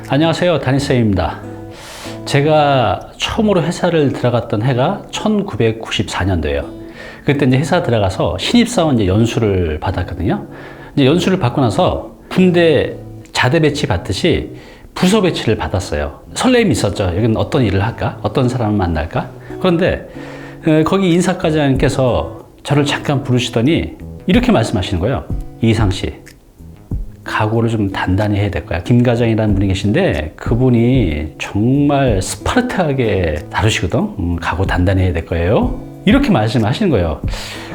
안녕하세요, 담임쌤입니다. 제가 처음으로 회사를 들어갔던 해가 1994년도예요. 그때 이제 회사 들어가서 신입사원 이제 연수를 받았거든요. 이제 연수를 받고 나서 군대 자대 배치 받듯이 부서 배치를 받았어요. 설렘이 있었죠. 여기는 어떤 일을 할까? 어떤 사람을 만날까? 그런데 거기 인사과장님께서 저를 잠깐 부르시더니 이렇게 말씀하시는 거예요. 이상 씨, 각오를 좀 단단히 해야 될 거야. 김 과장이라는 분이 계신데 그분이 정말 스파르타하게 다루시거든. 각오 단단히 해야 될 거예요. 이렇게 말씀하시는 거예요.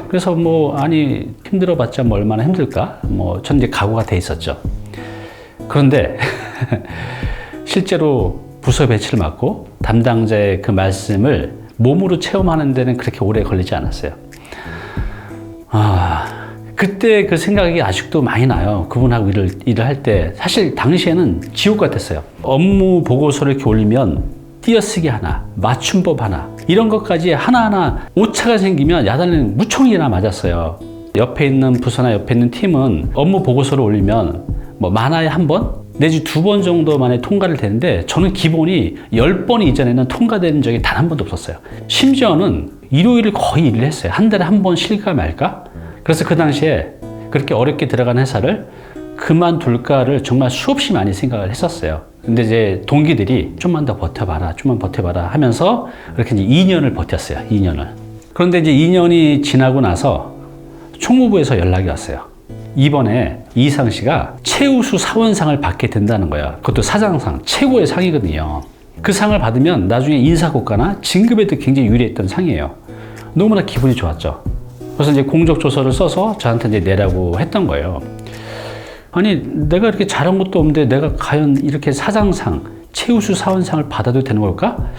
그래서 아니 힘들어봤자 얼마나 힘들까? 전 이제 각오가 돼 있었죠. 그런데 실제로 부서 배치를 맡고 담당자의 그 말씀을 몸으로 체험하는 데는 그렇게 오래 걸리지 않았어요. 그때 그 생각이 아직도 많이 나요. 그분하고 일을 할 때. 사실 당시에는 지옥 같았어요. 업무 보고서를 이렇게 올리면 띄어쓰기 하나, 맞춤법 하나, 이런 것까지 하나하나 오차가 생기면 야단을 무총이나 맞았어요. 옆에 있는 부서나 옆에 있는 팀은 업무 보고서를 올리면 많아야 한 번? 내지 2번 정도 만에 통과를 되는데 저는 기본이 10번 이전에는 통과된 적이 단 한 번도 없었어요. 심지어는 일요일을 거의 일을 했어요. 한 달에 한 번 쉴까 말까? 그래서 그 당시에 그렇게 어렵게 들어간 회사를 그만둘까를 정말 수없이 많이 생각을 했었어요. 근데 이제 동기들이 좀만 더 버텨봐라, 좀만 버텨봐라 하면서 그렇게 이제 2년을 버텼어요. 2년을. 그런데 이제 2년이 지나고 나서 총무부에서 연락이 왔어요. 이번에 이상 씨가 최우수 사원상을 받게 된다는 거야. 그것도 사장상, 최고의 상이거든요. 그 상을 받으면 나중에 인사고과나 진급에도 굉장히 유리했던 상이에요. 너무나 기분이 좋았죠. 그래서 이제 공적조서를 써서 저한테 이제 내라고 했던 거예요. 아니, 내가 이렇게 잘한 것도 없는데 내가 과연 이렇게 사장상, 최우수 사원상을 받아도 되는 걸까?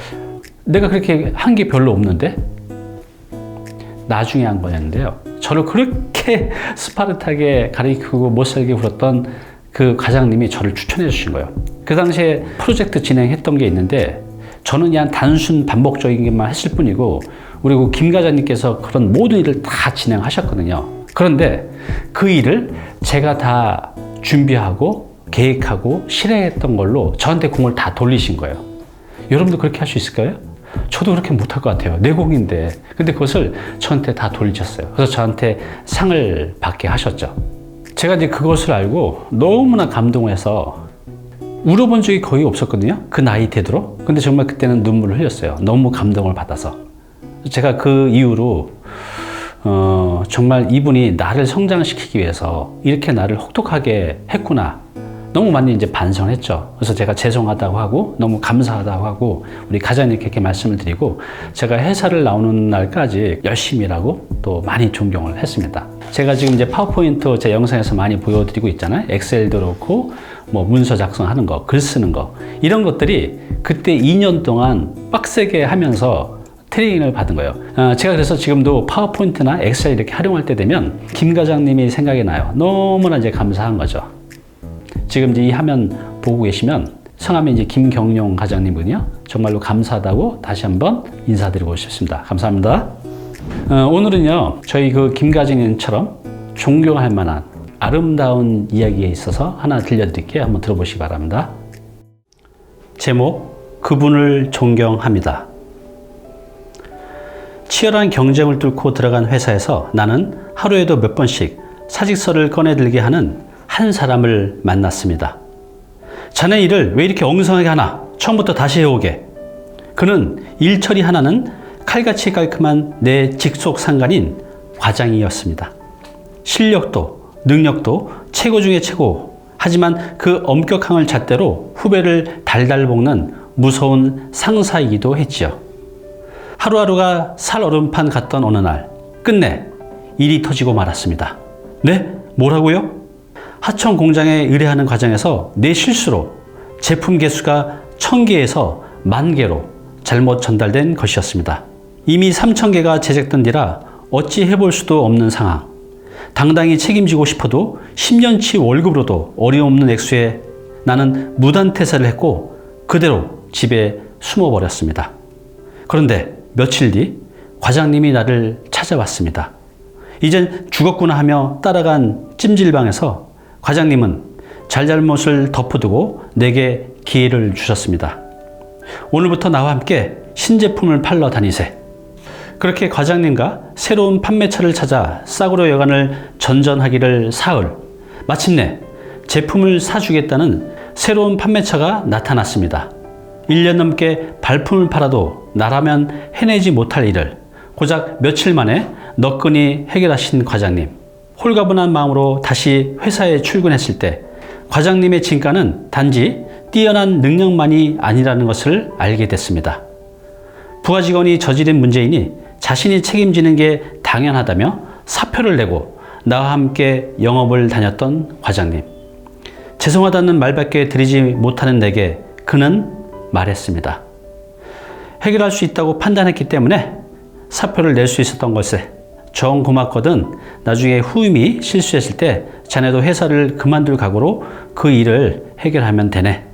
내가 그렇게 한 게 별로 없는데? 나중에 한 거였는데요. 저를 그렇게 스파르타하게 가리키고 못살게 굴었던 그 과장님이 저를 추천해 주신 거예요. 그 당시에 프로젝트 진행했던 게 있는데 저는 그냥 단순 반복적인 것만 했을 뿐이고 그리고 김 과장님께서 그런 모든 일을 다 진행하셨거든요. 그런데 그 일을 제가 다 준비하고 계획하고 실행했던 걸로 저한테 공을 다 돌리신 거예요. 여러분도 그렇게 할 수 있을까요? 저도 그렇게 못할 것 같아요. 내 공인데. 근데 그것을 저한테 다 돌리셨어요. 그래서 저한테 상을 받게 하셨죠. 제가 이제 그것을 알고 너무나 감동해서 울어본 적이 거의 없었거든요. 그 나이 되도록. 근데 정말 그때는 눈물을 흘렸어요. 너무 감동을 받아서. 제가 그 이후로 정말 이분이 나를 성장시키기 위해서 이렇게 나를 혹독하게 했구나. 너무 많이 이제 반성을 했죠. 그래서 제가 죄송하다고 하고 너무 감사하다고 하고 우리 과장님께 이렇게 말씀을 드리고 제가 회사를 나오는 날까지 열심히 일하고 또 많이 존경을 했습니다. 제가 지금 이제 파워포인트 제 영상에서 많이 보여드리고 있잖아요. 엑셀도 그렇고 문서 작성하는 거, 글 쓰는 거 이런 것들이 그때 2년 동안 빡세게 하면서 트레이닝을 받은 거예요. 제가 그래서 지금도 파워포인트나 엑셀 이렇게 활용할 때 되면 김 과장님이 생각이 나요. 너무나 이제 감사한 거죠. 지금 이제 이 화면 보고 계시면 성함이 이제 김경용 과장님이군요. 정말로 감사하다고 다시 한번 인사드리고 싶습니다. 감사합니다. 오늘은요, 저희 그 김 과장님처럼 존경할 만한 아름다운 이야기에 있어서 하나 들려드릴게요. 한번 들어보시기 바랍니다. 제목, 그분을 존경합니다. 치열한 경쟁을 뚫고 들어간 회사에서 나는 하루에도 몇 번씩 사직서를 꺼내들게 하는 한 사람을 만났습니다. 자네 일을 왜 이렇게 엉성하게 하나? 처음부터 다시 해오게. 그는 일 처리 하나는 칼같이 깔끔한 내 직속 상관인 과장이었습니다. 실력도 능력도 최고 중에 최고. 하지만 그 엄격함을 잣대로 후배를 달달 볶는 무서운 상사이기도 했지요. 하루하루가 살얼음판 같던 어느 날 끝내 일이 터지고 말았습니다. 네? 뭐라고요? 하청 공장에 의뢰하는 과정에서 내 실수로 제품 개수가 1000개에서 10,000개로 잘못 전달된 것이었습니다. 이미 3,000개가 제작된 뒤라 어찌 해볼 수도 없는 상황. 당당히 책임지고 싶어도 10년치 월급으로도 어림없는 액수에 나는 무단퇴사를 했고 그대로 집에 숨어버렸습니다. 그런데 며칠 뒤 과장님이 나를 찾아왔습니다. 이젠 죽었구나 하며 따라간 찜질방에서 과장님은 잘잘못을 덮어두고 내게 기회를 주셨습니다. 오늘부터 나와 함께 신제품을 팔러 다니세. 그렇게 과장님과 새로운 판매처를 찾아 싸구려 여관을 전전하기를 사흘, 마침내 제품을 사주겠다는 새로운 판매처가 나타났습니다. 1년 넘게 발품을 팔아도 나라면 해내지 못할 일을 고작 며칠 만에 너끈히 해결하신 과장님. 홀가분한 마음으로 다시 회사에 출근했을 때 과장님의 진가는 단지 뛰어난 능력만이 아니라는 것을 알게 됐습니다. 부하 직원이 저지른 문제이니 자신이 책임지는 게 당연하다며 사표를 내고 나와 함께 영업을 다녔던 과장님. 죄송하다는 말밖에 드리지 못하는 내게 그는 말했습니다. 해결할 수 있다고 판단했기 때문에 사표를 낼 수 있었던 것에 정 고맙거든. 나중에 후임이 실수했을 때 자네도 회사를 그만둘 각오로 그 일을 해결하면 되네.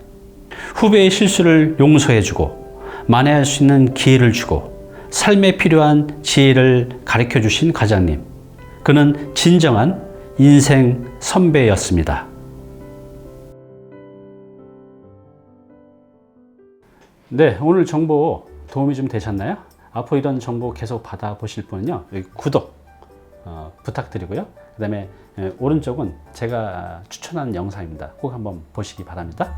후배의 실수를 용서해주고 만회할 수 있는 기회를 주고 삶에 필요한 지혜를 가르쳐 주신 과장님. 그는 진정한 인생 선배였습니다. 네, 오늘 정보 도움이 좀 되셨나요? 앞으로 이런 정보 계속 받아보실 분은요, 여기 구독 부탁드리고요. 그 다음에 오른쪽은 제가 추천하는 영상입니다. 꼭 한번 보시기 바랍니다.